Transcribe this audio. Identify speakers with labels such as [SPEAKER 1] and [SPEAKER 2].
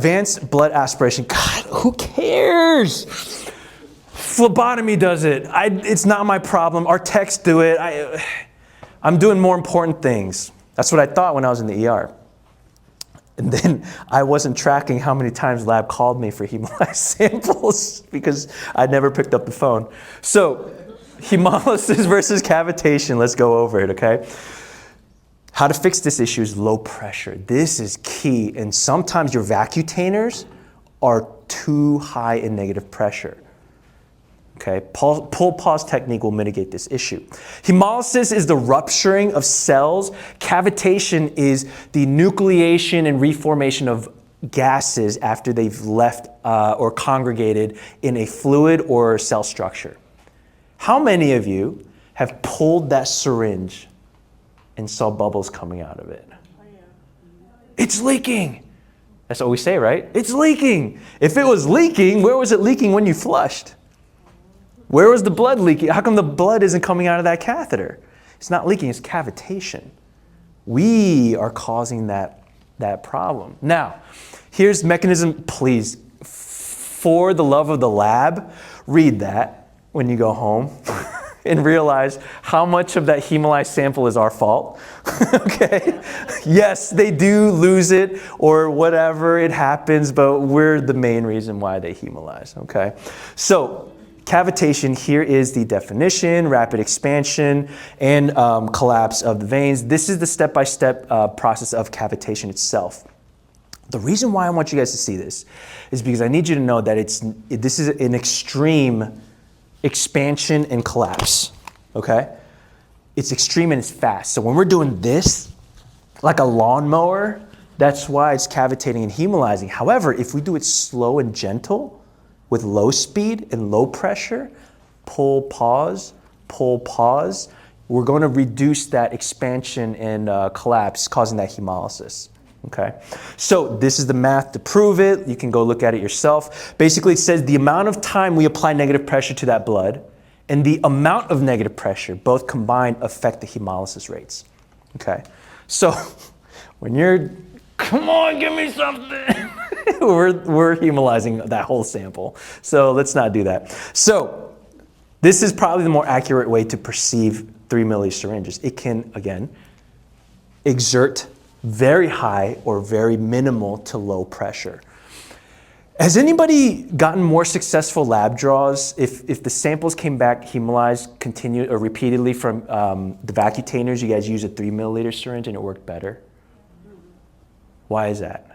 [SPEAKER 1] advanced blood aspiration. God, who cares? Phlebotomy does it. It's not my problem. Our techs do it. I'm doing more important things. That's what I thought when I was in the ER. And then I wasn't tracking how many times lab called me for hemolyzed samples because I never picked up the phone. So hemolysis versus cavitation, let's go over it, okay? How to fix this issue is low pressure. This is key, and sometimes your vacutainers are too high in negative pressure. Okay, pull-pause technique will mitigate this issue. Hemolysis is the rupturing of cells. Cavitation is the nucleation and reformation of gases after they've left or congregated in a fluid or cell structure. How many of you have pulled that syringe and saw bubbles coming out of it? It's leaking. That's what we say, right? It's leaking. If it was leaking, where was it leaking when you flushed? Where was the blood leaking? How come the blood isn't coming out of that catheter? It's not leaking, it's cavitation. We are causing that problem. Now, here's mechanism, please, for the love of the lab, read that when you go home and realize how much of that hemolyzed sample is our fault, okay? Yes, they do lose it or whatever, it happens, but we're the main reason why they hemolyze, okay? So, cavitation, here is the definition: rapid expansion and collapse of the veins. This is the step-by-step process of cavitation itself. The reason why I want you guys to see this is because I need you to know that this is an extreme expansion and collapse, okay? It's extreme and it's fast. So when we're doing this, like a lawnmower, that's why it's cavitating and hemolyzing. However, if we do it slow and gentle, with low speed and low pressure, pull, pause, we're going to reduce that expansion and collapse, causing that hemolysis. Okay, so this is the math to prove it. You can go look at it yourself. Basically, it says the amount of time we apply negative pressure to that blood and the amount of negative pressure, both combined, affect the hemolysis rates. Okay, so when you're, come on, give me something. we're hemolyzing that whole sample. So let's not do that. So this is probably the more accurate way to perceive 3 milliliter syringes. It can, again, exert very high or very minimal to low pressure. Has anybody gotten more successful lab draws if the samples came back hemolyzed continued or repeatedly from the vacutainers? You guys use a 3 milliliter syringe and it worked better? Why is that?